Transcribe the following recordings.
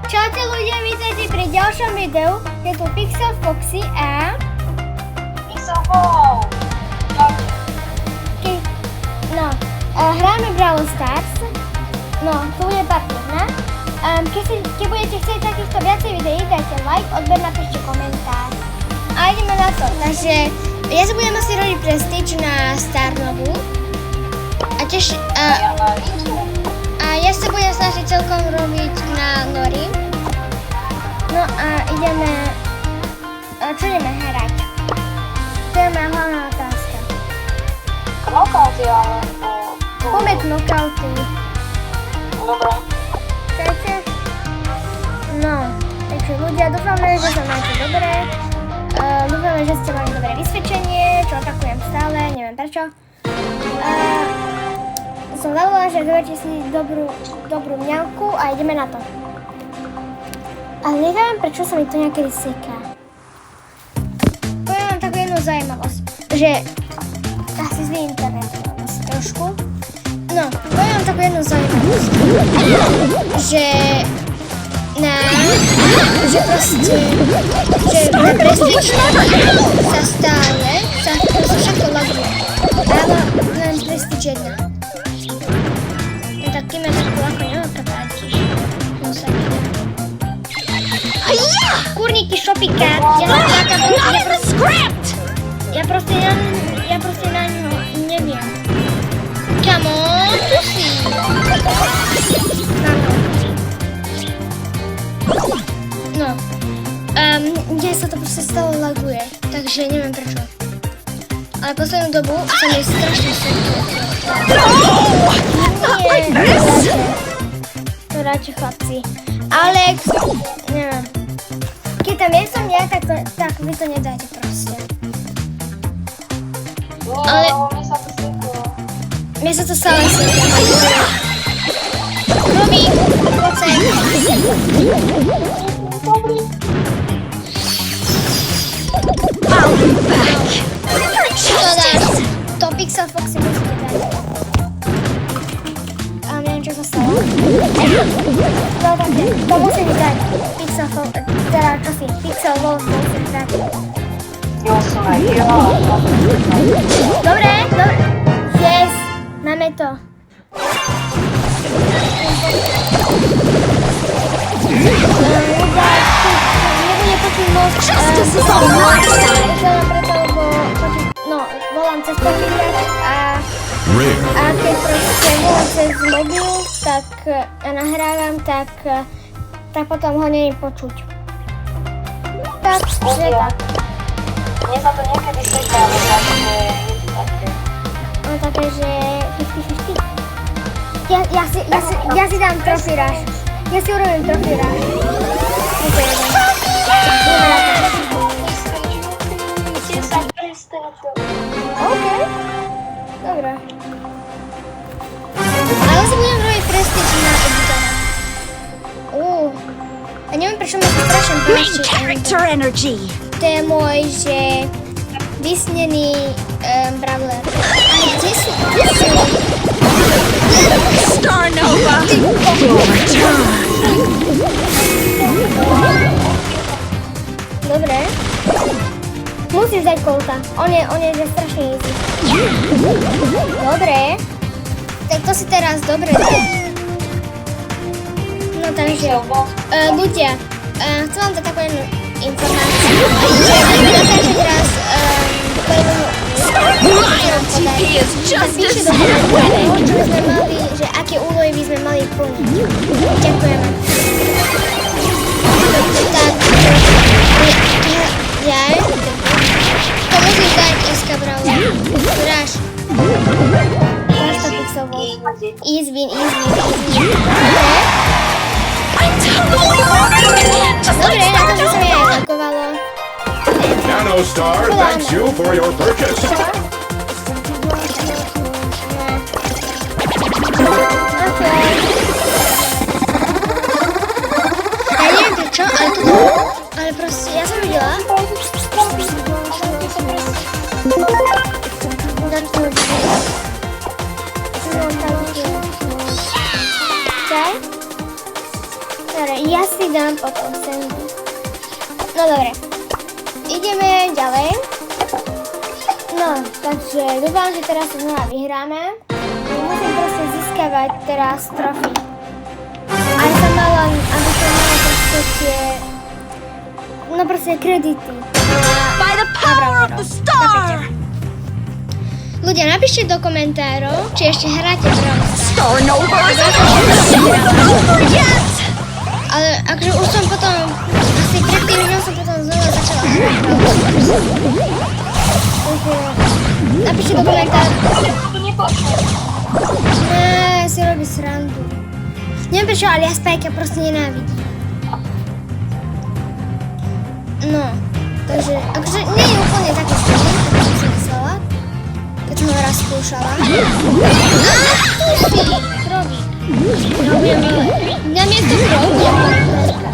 Čaute ľudia, vítajte pri ďalšom videu. Je tu Pixel Foxy a... Pixel Wow! No, hráme Brawl Stars. No, tu bude part 1. Keď budete chcieť takýchto viacej videí, dajte like, odber, napíšte komentár. A ideme na to. Takže ja sa budem asi robiť prestige na Starnovu. A ja sa budem snažiť celkom robiť na Nori. No a ideme... Čo ideme hrať? To je moja hlavná otázka. Knockouty alebo... Poďme knockouty. Dobre. Chcete? No, takže ľudia, dúfame, že sa máte dobre. Dúfame, že ste mali dobré vysvedčenie, čo atakujem stále, neviem prečo. Som zavolala, že zoberte si dobrú mňavku a ideme na to. Ale neviem, prečo sa mi to niekedy seká. Poviem vám takú jednu zaujímavosť, že asi zlý internet asi trošku. No, poviem vám takú jednu zaujímavosť, že na Prestige sa stále všetko laguje. Áno, len Prestige 1. Tak tým je takú ako neotrpáť. Kurníky šopika. Ja proste na ňo neviem. Come on, pusy. No. Mne sa to proste stále laguje, takže neviem prečo. Ale poslednú dobu sa mi strašne seklo. Nie, to radšej chlapci. Ale, neviem. Keď tam nie som ja, tak vy to nedáte proste. Ale... Mne sa to seklo. Mne sa to stále seklo. Robi, poď sem. Čo dáš? To Pixel Foxy musíte dať. Ale neviem, čo sa stalo. No takže, to musíte dať. Pixel Foxy, teda čo si? Pixel Wolf musíte dať. Jo som aj Dobre. Yes, máme to. Nebude počuť moc. No, volám cez počítač a keď proste volám cez mobil, tak nahrávam, tak potom ho nie je počuť. Takže tak. Mne sa to niekedy seká, ale takže je to také. No také, že 50-50. Ja si dám trophy rush. Ja si urobím trophy rush. OK. Dobre. Ale si budem robiť prestige na editera. A neviem, prečo ma to strašne páči. Character energy. To je môj, že vysnený brawler. Ale kde sú? Star Nova. Dobre. Musíš dať Colta. On je že strašne easy. Dobre. Tak to si teraz dobre daj. No takže, ľudia, chcem vám dať takú jednu informáciu, že na každý raz píšte do komentáru, čo by sme mali, že aké úlohy by sme mali plniť. Ďakujeme. Tak, to musíš dať SK Brawler. Dáš to Pixel Wolf. Easy win. Dobre, na to, že sa mi aj lagovalo. Nanostar thanks you for your purchase. Ja neviem prečo, ale proste, ja som videla. Sorry, ja si dám potom Sandy. No dobre. Ideme ďalej. No, takže dúfam, že teraz sa znova vyhráme. Musím proste získavať teraz trofy. Aj som mala, aby som mala proste tie... No proste kredity. By the power of the star! Ľudia, napíšte do komentárov, či ešte hráte Brawl Stars. Star Nova is not over yet! Ale akože už som potom, asi pred tým dňom som potom znova začala hrať Brawl Stars. Takže napíšte do komentárov. To nepočujem. Si robí srandu. Neviem prečo, ale ja Spajka proste nenávidím. No, takže, akože nie je úplne taký silný, ako som si myslela, keď som ho raz skúšala. Krobík. Na miesto krobík mám krobka.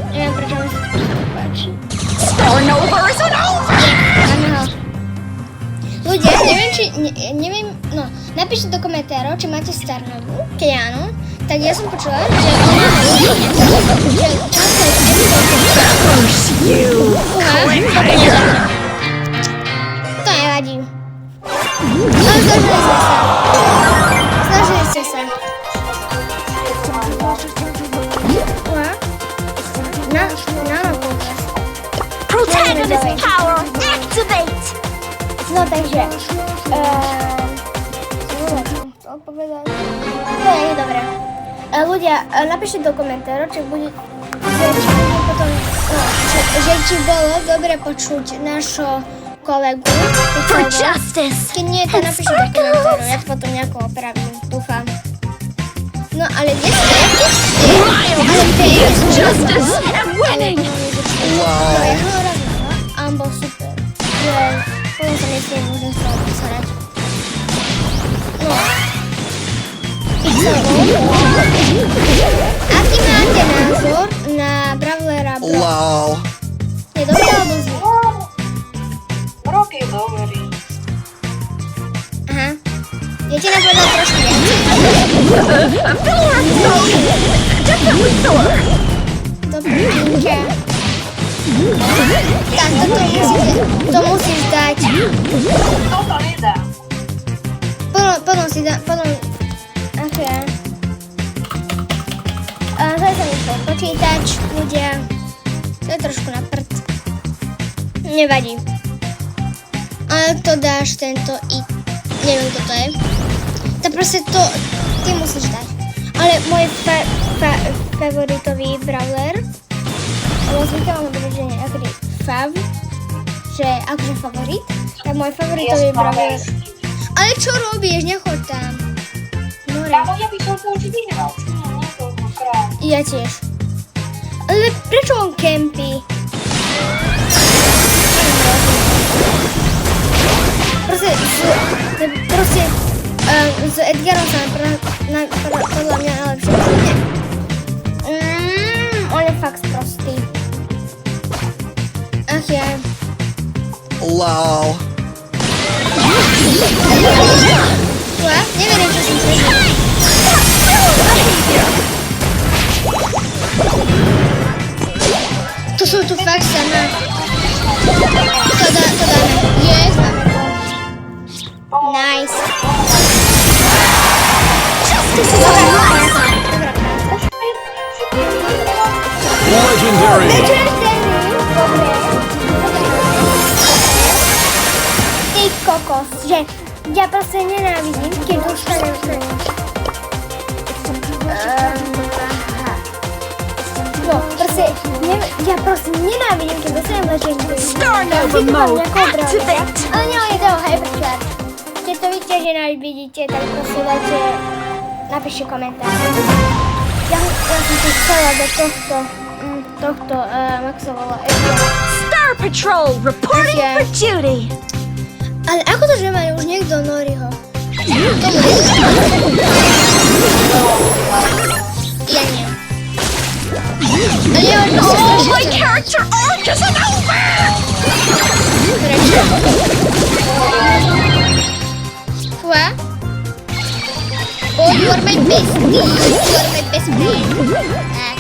Neviem prečo mi sa to páči. Star Nova is not over! Máme ho. Ľudia, neviem, no, napíšte do komentárov, či máte Starnovu, keď áno, tak ja som počula, že ona že to nevadí. Ale snažili ste sa. Protagonist power activate! No takže, to povedať. To je dobré. Ľudia, napíšte do komentárov, či bude potom, či bolo dobre počuť nášho kolegu. For justice! Keď nie, to napíšte do komentárov, ja to potom nejako opravím, dúfam. No ale dnes Justice and winning! Wow. Ja ho rozumiem, a on bol super. Že potom sa nesmiem už z toho posarať. No. Aký máte názor na Brawlera Brock? Wow. Je dobrý alebo zlý? Rok je dobrý. Aha. Viete nám povedať trošku viac? Definitely Thor! Dobrý, Kinka. Tak, to musíš dať. Toto nedá. Potom si dá, potom... Ako ja. Zaj sa nechol počítač, ľudia. To je trošku na prd. Nevadí. Ale to dáš tento i... Neviem, kto to je. To proste to... Ty musíš dať. Ale môj favoritový brawler... Lebo zvykala mu že nejaký fav, že akože favorit, tak môj favoritový brawler. Ale čo robíš? Nechoď tam. More. Kámo, ja by som to už vyhral. Niekoľkokrát. Ja tiež. Ale prečo on kempí? Proste s Edgarom sa podľa mňa najlepšie čudne. On je fakt prostý. Ach ja. Wow. What? Neverím, čo som prežil. To sú tu fakt sama. To dáme. Yes, máme to. Nice. Justice is on my side! Dobrá práca. Legendary. Ty kokos, že ja proste nenávidím, keď dostanem No, proste, ja proste nenávidím, keď dostanem legendary. Star Nova mode activate! Ale nie, je to hypercharge. Keď to vidíte, tak proste dajte, napíšte komentár. Ja som si chcela do tohto, ako sa volá, Star Patrol reporting Okay. for duty! Ale ako to, že má už niekto Noriho? Ja nie. Ale ja už Oh, my character arc isn't over! Prečo? What? Oh You are my bestie. You are my best friend. Tak.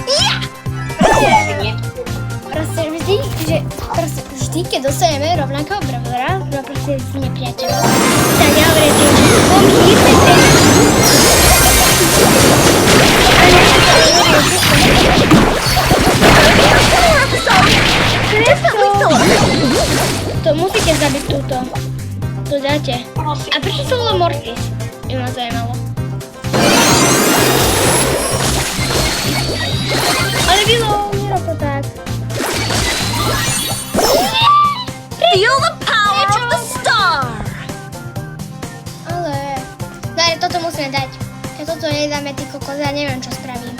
Ja! Proste vždy, keď dostaneme rovnakého bravora, no proste s nepriateľom, tak ja hovorím, že to musíte zabiť túto. To dáte. A prečo sú len Mortis? By ma zajímalo. Ale bylo, nerob to tak. Feel the power of the star! Ale... Daj, toto musíme dať. Keď toto nedáme, ty kokos, ja neviem, čo spravím.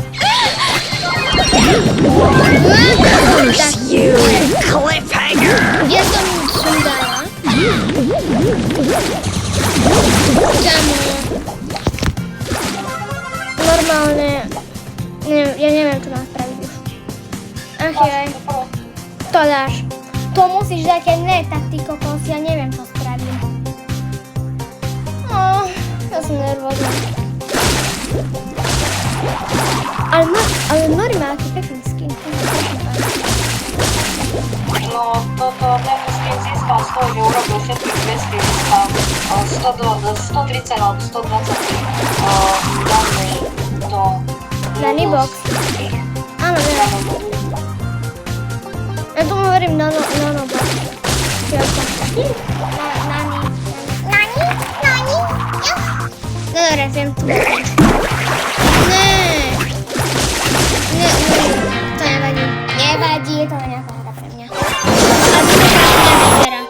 Tak, You cliffhanger! ja som dala. Kámo. Normálne... Ja neviem, čo mám spraviť už. Ach jaj. To dáš. To musíš dať, keď ne, tak ty kokos, ja neviem, čo spravím. Ja som nervózna. Ale Nori má aký pekný skin. No, toto ten skin získal z toho, že urobil všetky questy, získal 130 alebo 120 Daný box. Áno, viem. Ja tomu hovorím nanobox. Nani? No dobre, viem tu. To nevadí. Nevadí, je to nejaká hra pre mňa. A to je hra.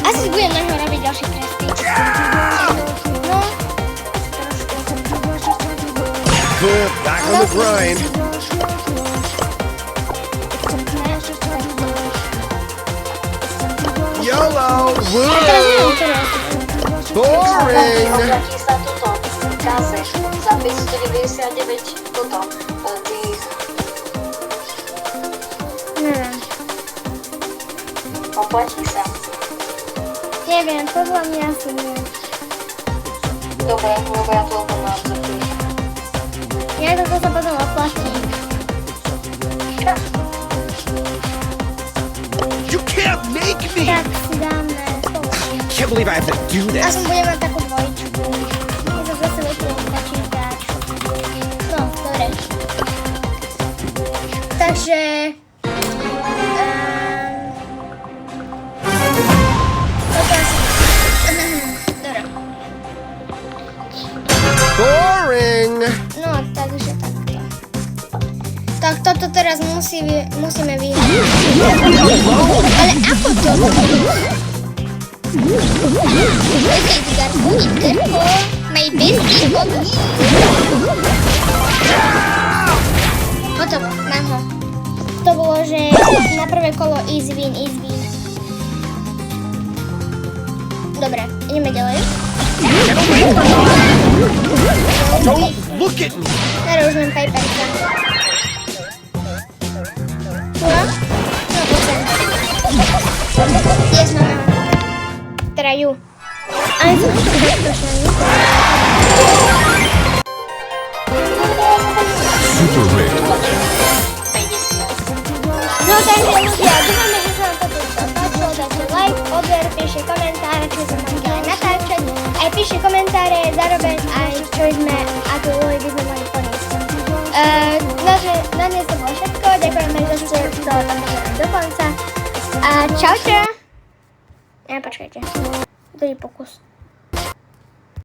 Asi budem na ňo robiť ďalší tresty. No. Back on the grind. YOLO! Woo! Boring! Obratí sa toto, káze, za 599 toto, tých, Neviem. oplatí sa. Neviem, podľa mňa asi nie. Dobre, lebo ja to potom akceptujem. Ja toto sa potom oplatím. You can't make me! Tak si dáme Can't believe I have to do A this. som budem mať takú dvojičku. Ja sa zase veď počítať. No, dobre. Takže... Toto asi... Dobre. Boring! No, takže takto. Tak toto teraz musíme vyhrať. Ale ako to? Edgarko, my bestie homie. Hotovo, mám ho. To bolo, že na prvé kolo easy win. Dobre, ideme ďalej. Don't look at me! Teraz už mám Piperka. Čo? No, poďme. Yes, máme ho. Teda ju. Ale som to takto ju. Super rigged. No takže ľudia, dúfame, že sa vám to páčilo, dajte like, odber, píšte komentáre, čo sme mali ďalej natáčať. Aj píšte komentáre, zároveň aj čo sme, ako úlohy by sme mali plniť. Na dnes to bolo všetko, ďakujeme, že ste to dokonali do konca. A čaute. Počkajte, druhý pokus.